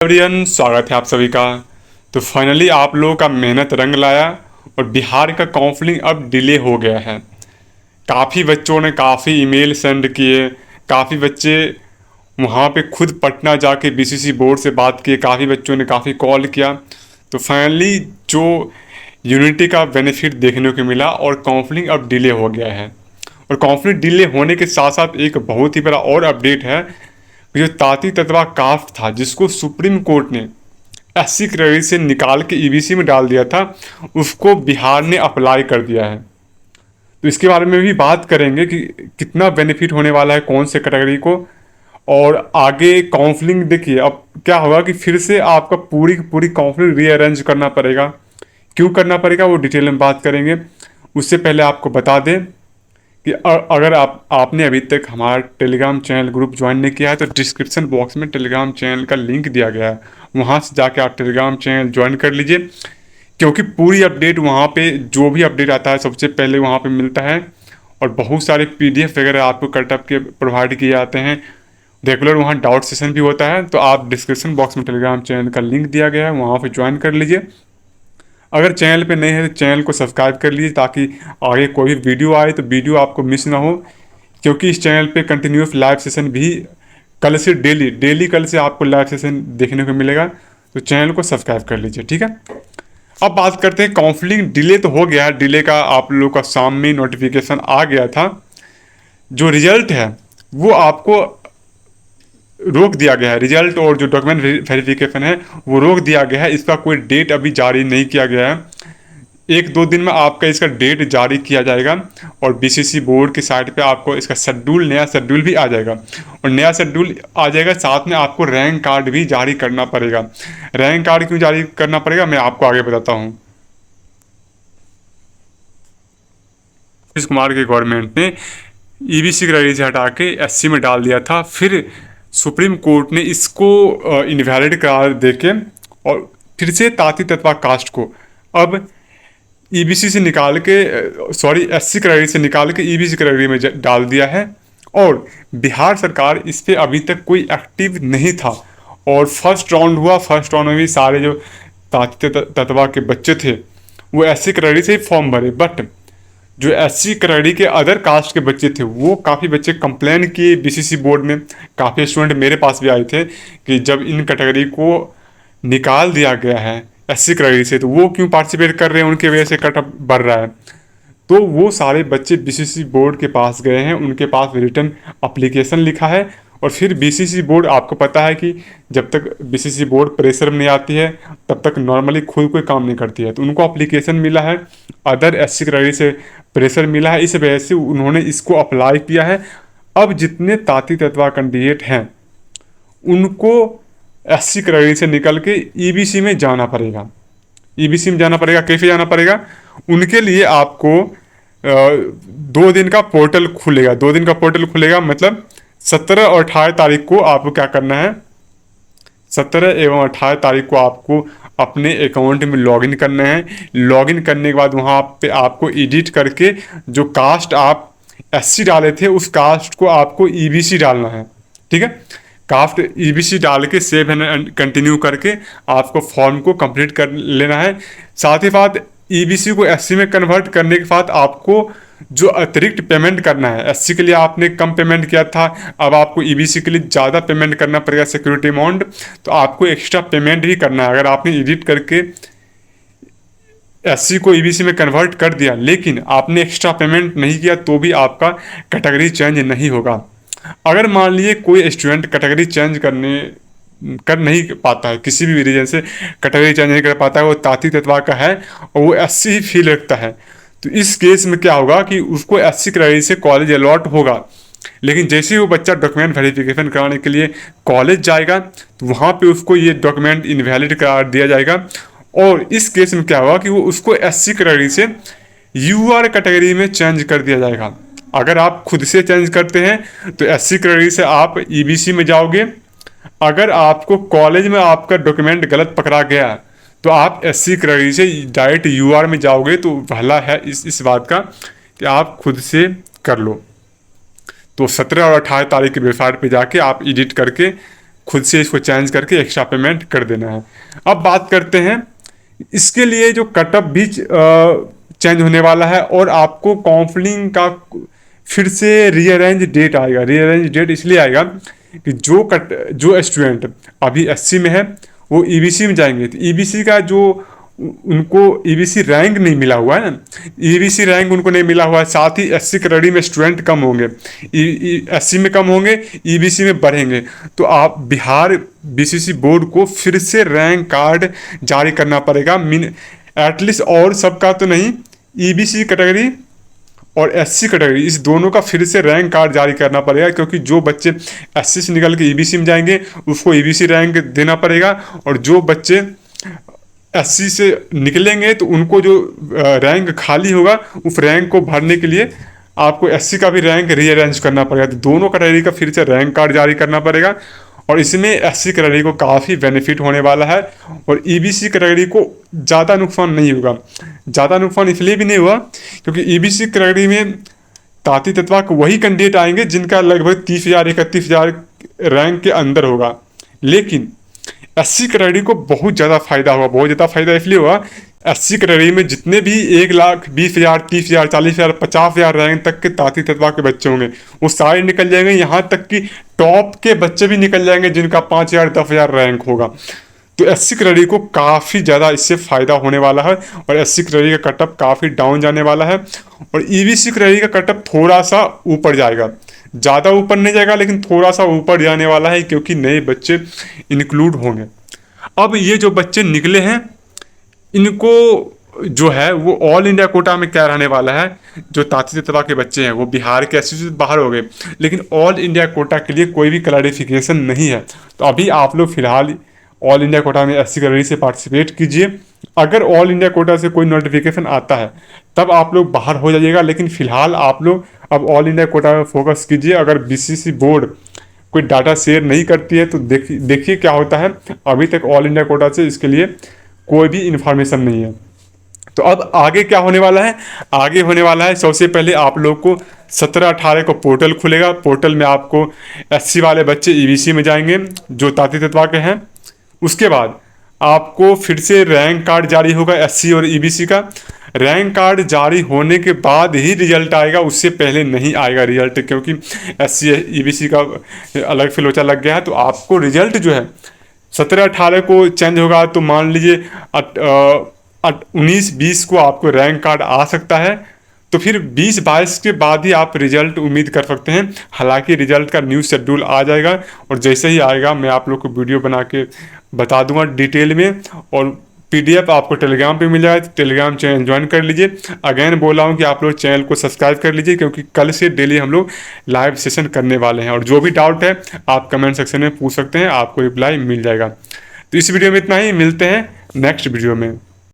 Everyone, स्वागत है आप सभी का। तो फाइनली आप लोगों का मेहनत रंग लाया और बिहार का काउंसलिंग अब डिले हो गया है। काफ़ी बच्चों ने काफ़ी ईमेल सेंड किए, काफ़ी बच्चे वहाँ पे खुद पटना जाके बीसीसी बोर्ड से बात किए, काफ़ी बच्चों ने काफ़ी कॉल किया। तो फाइनली जो यूनिटी का बेनिफिट देखने को मिला और काउंसलिंग अब डिले हो गया है। और काउंसलिंग डिले होने के साथ साथ एक बहुत ही बड़ा और अपडेट है, जो ताती ततवा कास्ट था जिसको सुप्रीम कोर्ट ने एससी कैटेगरी से निकाल के ईबीसी में डाल दिया था, उसको बिहार ने अप्लाई कर दिया है। तो इसके बारे में भी बात करेंगे कि कितना बेनिफिट होने वाला है कौन से कैटेगरी को। और आगे काउंसलिंग देखिए, अब क्या होगा कि फिर से आपका पूरी पूरी काउंसलिंग रीअरेंज करना पड़ेगा। क्यों करना पड़ेगा वो डिटेल में बात करेंगे। उससे पहले आपको बता दें कि अगर आपने अभी तक हमारा टेलीग्राम चैनल ग्रुप ज्वाइन नहीं किया है तो डिस्क्रिप्शन बॉक्स में टेलीग्राम चैनल का लिंक दिया गया है, वहाँ से जाके आप टेलीग्राम चैनल ज्वाइन कर लीजिए। क्योंकि पूरी अपडेट वहाँ पे जो भी अपडेट आता है सबसे पहले वहाँ पे मिलता है। और बहुत सारे पीडीएफ वगैरह आपको कटअप के प्रोवाइड किए जाते हैं। रेगुलर वहाँ डाउट सेशन भी होता है। तो आप डिस्क्रिप्शन बॉक्स में टेलीग्राम चैनल का लिंक दिया गया है, वहाँ पर ज्वाइन कर लीजिए। अगर चैनल पे नए हैं तो चैनल को सब्सक्राइब कर लीजिए ताकि आगे कोई भी वीडियो आए तो वीडियो आपको मिस ना हो। क्योंकि इस चैनल पे कंटिन्यूस लाइव सेशन भी कल से डेली कल से आपको लाइव सेशन देखने को मिलेगा। तो चैनल को सब्सक्राइब कर लीजिए, ठीक है। अब बात करते हैं, काउंसलिंग डिले तो हो गया है। डिले का आप लोगों का सामने नोटिफिकेशन आ गया था। जो रिजल्ट है वो आपको रोक दिया गया है। रिजल्ट और जो डॉक्यूमेंट वेरिफिकेशन है वो रोक दिया गया है। इसका कोई डेट अभी जारी नहीं किया गया है। एक दो दिन में आपका इसका डेट जारी किया जाएगा और बीसीसी बोर्ड की साइट पे आपको इसका शेड्यूल, नया शेड्यूल भी आ जाएगा। और नया शेड्यूल आ जाएगा, साथ में आपको रैंक कार्ड भी जारी करना पड़ेगा। रैंक कार्ड क्यों जारी करना पड़ेगा मैं आपको आगे बताता हूँ। नीतीश कुमार की गवर्नमेंट ने ईबीसी कैटेगरी से हटा के एससी में डाल दिया था। फिर सुप्रीम कोर्ट ने इसको इनवैलिड करार देके और फिर से ताती तत्वा कास्ट को अब ईबीसी से निकाल के, सॉरी, एससी कैटेगरी से निकाल के ईबीसी कैटेगरी में डाल दिया है। और बिहार सरकार इस पर अभी तक कोई एक्टिव नहीं था। और फर्स्ट राउंड हुआ, फर्स्ट राउंड में भी सारे जो ताती तत्वा के बच्चे थे वो एससी कैटेगरी से ही फॉर्म भरे। बट जो एससी कैटेगरी के अदर कास्ट के बच्चे थे वो काफ़ी बच्चे कंप्लेन किए बीसीसी बोर्ड में। काफ़ी स्टूडेंट मेरे पास भी आए थे कि जब इन कैटेगरी को निकाल दिया गया है एससी कैटेगरी से तो वो क्यों पार्टिसिपेट कर रहे हैं, उनकी वजह से कटअप बढ़ रहा है। तो वो सारे बच्चे बीसीसी बोर्ड के पास गए हैं, उनके पास रिटर्न अप्लीकेशन लिखा है। और फिर बीसीसी बोर्ड, आपको पता है कि जब तक बीसीसी बोर्ड प्रेशर में नहीं आती है तब तक नॉर्मली खुद कोई काम नहीं करती है। तो उनको अप्लीकेशन मिला है, अदर एससी कैटेगरी से प्रेशर मिला है, इस वजह से उन्होंने इसको अप्लाई किया है। अब जितने ताती तत्वा कैंडिडेट हैं उनको एससी कैटेगरी से निकल के ईबीसी में जाना पड़ेगा। ईबीसी में जाना पड़ेगा, कैसे जाना पड़ेगा? उनके लिए आपको 2 दिन का पोर्टल खुलेगा। 2 दिन का पोर्टल खुलेगा मतलब 17 और 18 तारीख को आपको क्या करना है, 17 एवं 18 तारीख को आपको अपने अकाउंट में लॉगिन करना है। लॉगिन करने के बाद वहाँ पे आपको एडिट करके जो कास्ट आप एससी डाले थे उस कास्ट को आपको ईबीसी डालना है, ठीक है। कास्ट ईबीसी डाल के सेव एंड कंटिन्यू करके आपको फॉर्म को कंप्लीट कर लेना है। साथ ही साथ ईबीसी को एससी में कन्वर्ट करने के बाद आपको जो अतिरिक्त पेमेंट करना है, एससी के लिए आपने कम पेमेंट किया था, अब आपको ईबीसी के लिए ज़्यादा पेमेंट करना पड़ेगा सिक्योरिटी अमाउंट। तो आपको एक्स्ट्रा पेमेंट भी करना है। अगर आपने एडिट करके एससी को ईबीसी में कन्वर्ट कर दिया लेकिन आपने एक्स्ट्रा पेमेंट नहीं किया तो भी आपका कैटेगरी चेंज नहीं होगा। अगर मान लीजिए कोई स्टूडेंट कैटेगरी चेंज कर नहीं पाता है, किसी भी रीजन से कैटेगरी चेंज नहीं कर पाता है, वो ताती तत्वा का है और वो एससी ही फील रखता है, तो इस केस में क्या होगा कि उसको एससी कैटेगरी से कॉलेज अलॉट होगा। लेकिन जैसे ही वो बच्चा डॉक्यूमेंट वेरिफिकेशन कराने के लिए कॉलेज जाएगा तो वहाँ पे उसको ये डॉक्यूमेंट इनवैलिड करार दिया जाएगा। और इस केस में क्या होगा कि वो उसको एससी कैटेगरी से यूआर कैटेगरी में चेंज कर दिया जाएगा। अगर आप खुद से चेंज करते हैं तो एससी कैटेगरी से आप ईबीसी में जाओगे। अगर आपको कॉलेज में आपका डॉक्यूमेंट गलत पकड़ा गया तो आप एससी कैटेगरी से डायरेक्ट यूआर में जाओगे। तो भला है इस बात का कि आप खुद से कर लो। तो 17 और 18 तारीख की वेबसाइट पे जाके आप एडिट करके खुद से इसको चेंज करके एक्स्ट्रा पेमेंट कर देना है। अब बात करते हैं इसके लिए जो कटअप भी चेंज होने वाला है, और आपको काउंसलिंग का फिर से रीअरेंज डेट आएगा। रीअरेंज डेट इसलिए आएगा कि जो स्टूडेंट अभी 80 में है वो ईबीसी में जाएंगे, तो ईबीसी का जो उनको ईबीसी रैंक नहीं मिला हुआ है ना, ईबीसी रैंक उनको नहीं मिला हुआ है, साथ ही 80 कैटेगरी में स्टूडेंट कम होंगे, 80 में कम होंगे, ईबीसी में बढ़ेंगे, तो आप बिहार बीसीसी बोर्ड को फिर से रैंक कार्ड जारी करना पड़ेगा। एटलीस्ट और सबका तो नहीं, ईबीसी कैटेगरी और एससी कैटेगरी इस दोनों का फिर से रैंक कार्ड जारी करना पड़ेगा, क्योंकि जो बच्चे एससी से निकल के ईबीसी में जाएंगे उसको ईबीसी रैंक देना पड़ेगा, और जो बच्चे एससी से निकलेंगे तो उनको जो रैंक खाली होगा उस रैंक को भरने के लिए आपको एससी का भी रैंक रीअरेंज करना पड़ेगा। तो दोनों कैटेगरी का फिर से रैंक कार्ड जारी करना पड़ेगा, और इसमें एससी कैटेगरी को काफ़ी बेनिफिट होने वाला है, और ईबीसी कैटेगरी को ज़्यादा नुकसान नहीं होगा। ज़्यादा नुकसान इसलिए भी नहीं हुआ क्योंकि ईबीसी कैटेगरी में ताती तत्वा के वही कैंडिडेट आएंगे जिनका लगभग 30,000 31,000 रैंक के अंदर होगा, लेकिन एससी कैटेगरी को बहुत ज़्यादा फायदा होगा। बहुत ज़्यादा फायदा इसलिए होगा, एससी कैटेगरी में जितने भी 1,20,000 30,000 40,000 50,000 रैंक तक के ताती तत्वा के बच्चे होंगे वो सारे निकल जाएंगे, यहाँ तक कि टॉप के बच्चे भी निकल जाएंगे जिनका 5,000 10,000 रैंक होगा। तो एससी कैटेगरी को काफ़ी ज़्यादा इससे फ़ायदा होने वाला है, और एससी कैटेगरी का कटअप काफ़ी डाउन जाने वाला है, और ईबीसी कैटेगरी का कटअप थोड़ा सा ऊपर जाएगा। ज़्यादा ऊपर नहीं जाएगा लेकिन थोड़ा सा ऊपर जाने वाला है, क्योंकि नए बच्चे इंक्लूड होंगे। अब ये जो बच्चे निकले हैं इनको जो है वो ऑल इंडिया कोटा में क्या रहने वाला है, जो ताती तत्वा के बच्चे हैं वो बिहार के एससी से बाहर हो गए, लेकिन ऑल इंडिया कोटा के लिए कोई भी क्लैरिफिकेशन नहीं है। तो अभी आप लोग फिलहाल ऑल इंडिया कोटा में एससी कैटेगरी से पार्टिसिपेट कीजिए। अगर ऑल इंडिया कोटा से कोई नोटिफिकेशन आता है तब आप लोग बाहर हो जाइएगा, लेकिन फिलहाल आप लोग अब ऑल इंडिया कोटा में फोकस कीजिए। अगर बीसीसी बोर्ड कोई डाटा शेयर नहीं करती है तो देखिए क्या होता है। अभी तक ऑल इंडिया कोटा से इसके लिए कोई भी इंफॉर्मेशन नहीं है। तो अब आगे क्या होने वाला है, आगे होने वाला है सबसे पहले आप लोग को 17-18 को पोर्टल खुलेगा। पोर्टल में आपको एससी वाले बच्चे ईबीसी में जाएंगे जो ताती तत्वा के हैं। उसके बाद आपको फिर से रैंक कार्ड जारी होगा एससी और ईबीसी का। रैंक कार्ड जारी होने के बाद ही रिजल्ट आएगा, उससे पहले नहीं आएगा रिजल्ट, क्योंकि एससी ईबीसी का अलग फिलोचा लग गया है। तो आपको रिजल्ट जो है 17-18 को चेंज होगा, तो मान लीजिए 19-20 को आपको रैंक कार्ड आ सकता है। तो फिर 20-22 के बाद ही आप रिजल्ट उम्मीद कर सकते हैं। हालांकि रिजल्ट का न्यू शेड्यूल आ जाएगा, और जैसे ही आएगा मैं आप लोग को वीडियो बना के बता दूंगा डिटेल में, और पीडीएफ आपको टेलीग्राम पे मिल जाएगा। टेलीग्राम चैनल ज्वाइन कर लीजिए। अगेन बोला हूँ कि आप लोग चैनल को सब्सक्राइब कर लीजिए, क्योंकि कल से डेली हम लोग लाइव सेशन करने वाले हैं, और जो भी डाउट है आप कमेंट सेक्शन में पूछ सकते हैं, आपको रिप्लाई मिल जाएगा। तो इस वीडियो में इतना ही, मिलते हैं नेक्स्ट वीडियो में।